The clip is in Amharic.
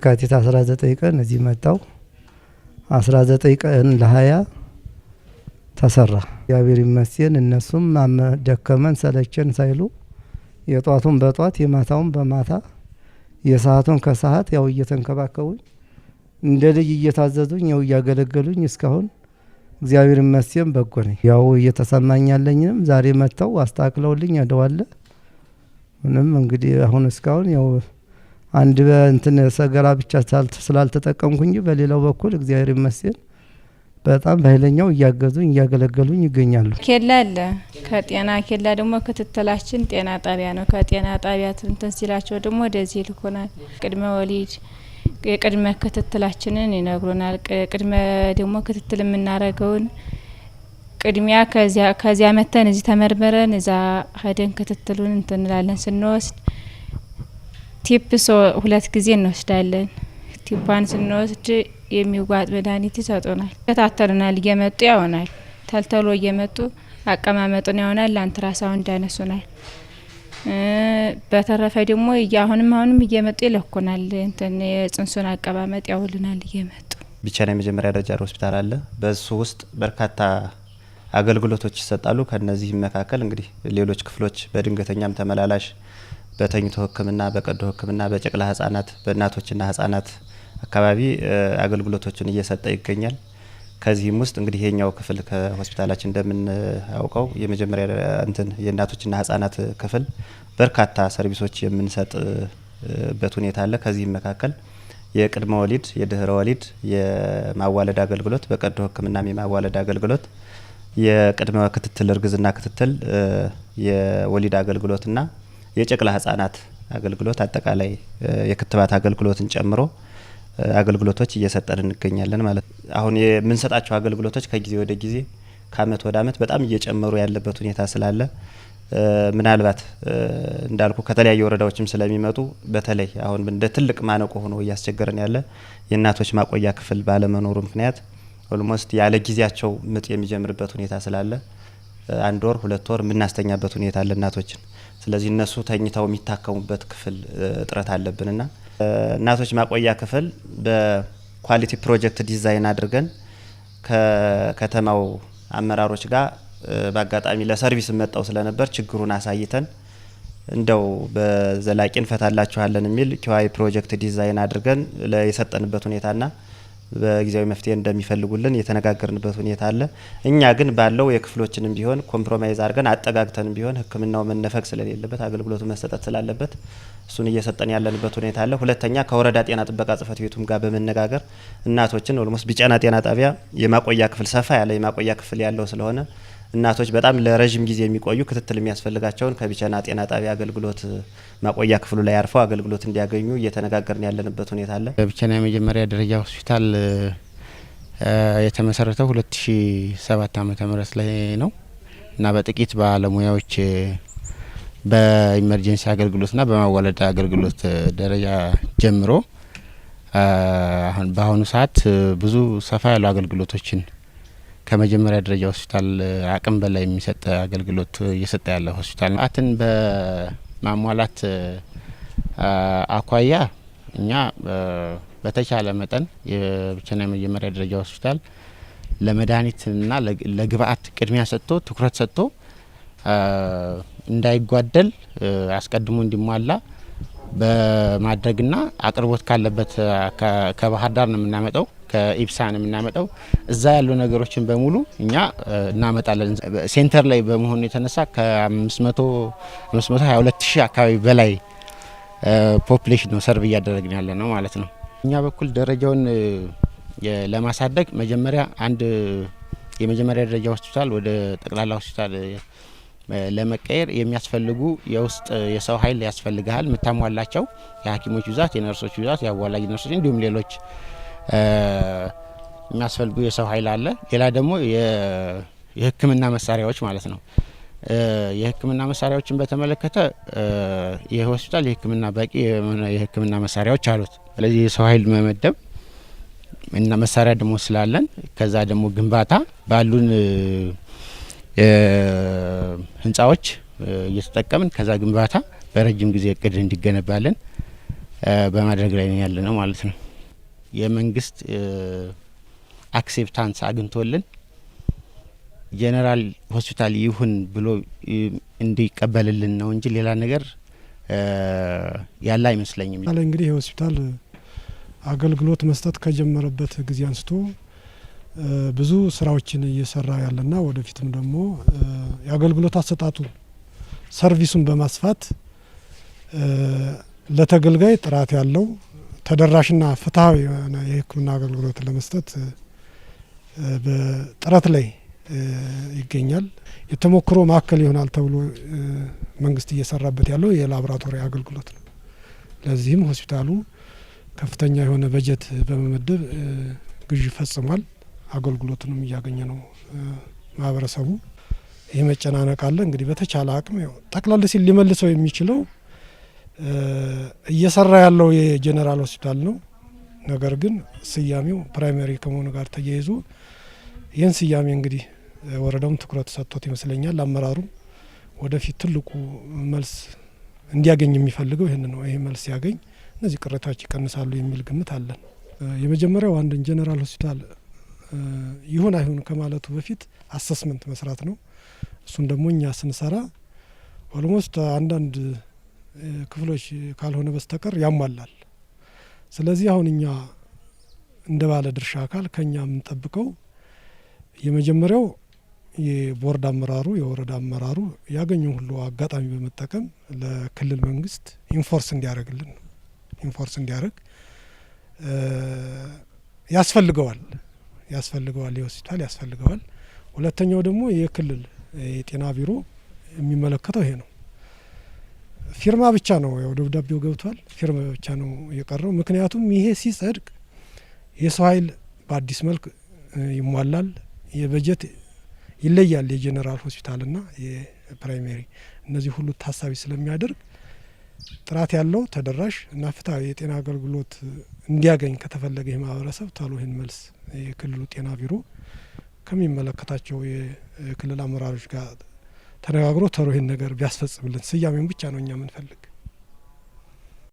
ካቲት 19 ቀን እዚህ መጣው 19 ቀን ለ20 ተሰራ። እግዚአብሔር ይመስገን። እነሱም ደከመን ሰለቸን ሳይሉ የጧቱን በጧት የማታውን በማታ የሰዓቱን ከሰዓት ያው እየተንከባከቡኝ እንደ ልጅ እየታዘዙኝ ያው እያገለገሉኝ እስካሁን እግዚአብሔር ይመስገን በጎ ነኝ። ያው እየተሰማኝ ያለኝም ዛሬ መጥተው አስተካክለውልኝ አደዋለ ምንም እንግዲህ አሁን እስካሁን ያው አንድ እንትን ሰገራ ብቻ ስላልተጠቀምኩኝ በሌላው በኩል እግዚአብሔር ይመስገን በጣም በኃይለኛው እያገዙኝ እያገለገሉኝ ይገኛሉ። ኬላ አለ። ከጤና ኬላ ደግሞ ክትትላችን ጤና ጣቢያ ነው። ከጤና ጣቢያ እንትን ሲላቸው ደግሞ ወደዚህ ይልኩናል። ቅድመ ወሊድ የቅድመ ክትትላችንን ይነግሩናል። ቅድመ ደግሞ ክትትል የምናረገውን ቅድሚያ ከዚያ መተን እዚህ ተመርመረን እዛ ሄደን ክትትሉን እንትንላለን። ስንወስድ ቲፕ 2 ጊዜ እንወስዳለን። ቲፓን ስንወስድ የሚዋጥ መድኃኒት ይሰጡናል። ተታተሉናል። እየመጡ ያውናል። ተልተሎ እየመጡ አቀማመጡን ያውናል። አንትራሳውንድ ያነሱናል። በተረፈ ደግሞ አሁንም እየመጡ ይለኩናል። እንትን የጽንሱን አቀማመጥ ያውልናል እየመጡ። ቢቸና የመጀመሪያ ደረጃ ሆስፒታል አለ። በሱ ውስጥ በርካታ አገልግሎቶች ይሰጣሉ። ከነዚህ መካከል እንግዲህ ሌሎች ክፍሎች በድንገተኛም ተመላላሽ በተኝቶ ሕክምና፣ በቀዶ ሕክምና፣ በጨቅላ ህጻናት፣ በእናቶችና ህጻናት አካባቢ አገልግሎቶችን እየሰጠ ይገኛል። ከዚህም ውስጥ እንግዲህ የኛው ክፍል ከሆስፒታላችን እንደምናውቀው የመጀመሪያ የእናቶችና ህጻናት ክፍል በርካታ ሰርቪሶች የምንሰጥበት ሁኔታ አለ። ከዚህም መካከል የቅድመ ወሊድ፣ የድህረ ወሊድ፣ የማዋለድ አገልግሎት፣ በቀዶ ሕክምናም የማዋለድ አገልግሎት፣ የቅድመ ክትትል እርግዝና ክትትል፣ የወሊድ አገልግሎትና የጨቅላ ህጻናት አገልግሎት አጠቃላይ የክትባት አገልግሎትን ጨምሮ አገልግሎቶች እየሰጠን እንገኛለን ማለት ነው። አሁን የምንሰጣቸው አገልግሎቶች ከጊዜ ወደ ጊዜ ከአመት ወደ አመት በጣም እየጨመሩ ያለበት ሁኔታ ስላለ ምናልባት እንዳልኩ ከተለያዩ ወረዳዎችም ስለሚመጡ በተለይ አሁን እንደ ትልቅ ማነቆ ሆኖ እያስቸገረን ያለ የእናቶች ማቆያ ክፍል ባለመኖሩ ምክንያት ኦልሞስት ያለ ጊዜያቸው ምጥ የሚጀምርበት ሁኔታ ስላለ 1 ወር 2 ወር የምናስተኛበት ሁኔታ አለ እናቶችን። ስለዚህ እነሱ ተኝተው የሚታከሙበት ክፍል እጥረት አለብንና እናቶች ማቆያ ክፍል በኳሊቲ ፕሮጀክት ዲዛይን አድርገን ከከተማው አመራሮች ጋር በአጋጣሚ ለሰርቪስ መጣው ስለነበር ችግሩን አሳይተን እንደው በዘላቂ እንፈታላችኋለን የሚል ኪዋይ ፕሮጀክት ዲዛይን አድርገን ለየሰጠንበት ሁኔታና በጊዜያዊ መፍትሄ እንደሚፈልጉልን የተነጋገርንበት ሁኔታ አለ። እኛ ግን ባለው የክፍሎችንም ቢሆን ኮምፕሮማይዝ አድርገን አጠጋግተንም ቢሆን ሕክምናው መነፈግ ስለሌለበት አገልግሎቱ መሰጠት ስላለበት እሱን እየሰጠን ያለንበት ሁኔታ አለ። ሁለተኛ ከወረዳ ጤና ጥበቃ ጽሕፈት ቤቱም ጋር በመነጋገር እናቶችን ኦልሞስት ቢቸና ጤና ጣቢያ የማቆያ ክፍል ሰፋ ያለ የማቆያ ክፍል ያለው ስለሆነ እናቶች በጣም ለረጅም ጊዜ የሚቆዩ ክትትል የሚያስፈልጋቸውን ከቢቸና ጤና ጣቢያ አገልግሎት ማቆያ ክፍሉ ላይ አርፈው አገልግሎት እንዲያገኙ እየተነጋገርን ያለንበት ሁኔታ አለ። ቢቸና የመጀመሪያ ደረጃ ሆስፒታል የተመሰረተው 2007 ዓ.ም ላይ ነው እና በጥቂት ባለሙያዎች በኢመርጀንሲ አገልግሎትና በማዋለድ አገልግሎት ደረጃ ጀምሮ በአሁኑ ሰዓት ብዙ ሰፋ ያሉ አገልግሎቶችን ከመጀመሪያ ደረጃ ሆስፒታል አቅም በላይ የሚሰጥ አገልግሎት እየሰጠ ያለ ሆስፒታል ነው። አትን በማሟላት አኳያ እኛ በተቻለ መጠን የቢቸና የመጀመሪያ ደረጃ ሆስፒታል ለመድኃኒትና ለግብአት ቅድሚያ ሰጥቶ ትኩረት ሰጥቶ እንዳይጓደል አስቀድሞ እንዲሟላ በማድረግና አቅርቦት ካለበት ከባህር ዳር ነው የምናመጣው ከኢፕሳን የምናመጣው እዛ ያሉ ነገሮችን በሙሉ እኛ እናመጣለን። ሴንተር ላይ በመሆኑ የተነሳ ከ522000 አካባቢ በላይ ፖፑሌሽን ነው ሰርቭ እያደረግን ያለ ነው ማለት ነው። እኛ በኩል ደረጃውን ለማሳደግ መጀመሪያ አንድ የመጀመሪያ ደረጃ ሆስፒታል ወደ ጠቅላላ ሆስፒታል ለመቀየር የሚያስፈልጉ የውስጥ የሰው ኃይል ያስፈልጋል። ምታሟላቸው የሐኪሞች ብዛት፣ የነርሶች ብዛት፣ የአዋላጅ ነርሶች እንዲሁም ሌሎች የሚያስፈልጉ የሰው ኃይል አለ። ሌላ ደግሞ የሕክምና መሳሪያዎች ማለት ነው። የሕክምና መሳሪያዎችን በተመለከተ ይህ ሆስፒታል የሕክምና በቂ የሕክምና መሳሪያዎች አሉት። ስለዚህ የሰው ኃይል መመደብ እና መሳሪያ ደግሞ ስላለን ከዛ ደግሞ ግንባታ ባሉን ህንጻዎች እየተጠቀምን ከዛ ግንባታ በረጅም ጊዜ እቅድ እንዲገነባለን በማድረግ ላይ ያለ ነው ማለት ነው። የመንግስት አክሴፕታንስ አግኝቶልን ጄኔራል ሆስፒታል ይሁን ብሎ እንዲቀበልልን ነው እንጂ ሌላ ነገር ያለ አይመስለኝም። እንግዲህ የሆስፒታል አገልግሎት መስጠት ከጀመረበት ጊዜ አንስቶ ብዙ ስራዎችን እየሰራ ያለና ወደፊትም ደግሞ የአገልግሎት አሰጣጡ ሰርቪሱን በማስፋት ለተገልጋይ ጥራት ያለው ተደራሽና ፍትሃዊ የሆነ የሕክምና አገልግሎት ለመስጠት በጥረት ላይ ይገኛል። የተሞክሮ ማዕከል ይሆናል ተብሎ መንግስት እየሰራበት ያለው የላቦራቶሪ አገልግሎት ነው። ለዚህም ሆስፒታሉ ከፍተኛ የሆነ በጀት በመመደብ ግዥ ፈጽሟል። አገልግሎቱንም እያገኘ ነው ማህበረሰቡ። ይህ መጨናነቅ አለ። እንግዲህ በተቻለ አቅም ጠቅላላ ሲል ሊመልሰው የሚችለው እየሰራ ያለው የጄኔራል ሆስፒታል ነው። ነገር ግን ስያሜው ፕራይመሪ ከመሆኑ ጋር ተያይዞ ይህን ስያሜ እንግዲህ ወረዳውም ትኩረት ሰጥቶት ይመስለኛል። አመራሩም ወደፊት ትልቁ መልስ እንዲያገኝ የሚፈልገው ይህን ነው። ይህ መልስ ሲያገኝ እነዚህ ቅሬታዎች ይቀንሳሉ የሚል ግምት አለን። የመጀመሪያው አንድን ጄኔራል ሆስፒታል ይሁን አይሁን ከማለቱ በፊት አሰስመንት መስራት ነው። እሱን ደግሞ እኛ ስንሰራ ኦልሞስት አንዳንድ ክፍሎች ካልሆነ በስተቀር ያሟላል። ስለዚህ አሁን እኛ እንደ ባለ ድርሻ አካል ከኛ የምንጠብቀው የመጀመሪያው የቦርድ አመራሩ የወረዳ አመራሩ ያገኘው ሁሉ አጋጣሚ በመጠቀም ለክልል መንግስት ኢንፎርስ እንዲያደርግልን ነው። ኢንፎርስ እንዲያደርግ ያስፈልገዋል የሆስፒታል ያስፈልገዋል። ሁለተኛው ደግሞ የክልል የጤና ቢሮ የሚመለከተው ይሄ ነው። ፊርማ ብቻ ነው ያው ደብዳቤው ገብቷል። ፊርማ ብቻ ነው የቀረው። ምክንያቱም ይሄ ሲጸድቅ የሰው ኃይል በአዲስ መልክ ይሟላል። የበጀት ይለያል። የጄኔራል ሆስፒታልና የፕራይሜሪ እነዚህ ሁሉ ታሳቢ ስለሚያደርግ ጥራት ያለው ተደራሽ እና ፍትሃዊ የጤና አገልግሎት እንዲያገኝ ከተፈለገ የማህበረሰብ ቶሎ ይህን መልስ የክልሉ ጤና ቢሮ ከሚመለከታቸው የክልል አመራሮች ጋር ተነጋግሮ ቶሎ ይህን ነገር ቢያስፈጽምልን ስያሜውን ብቻ ነው እኛ የምንፈልግ።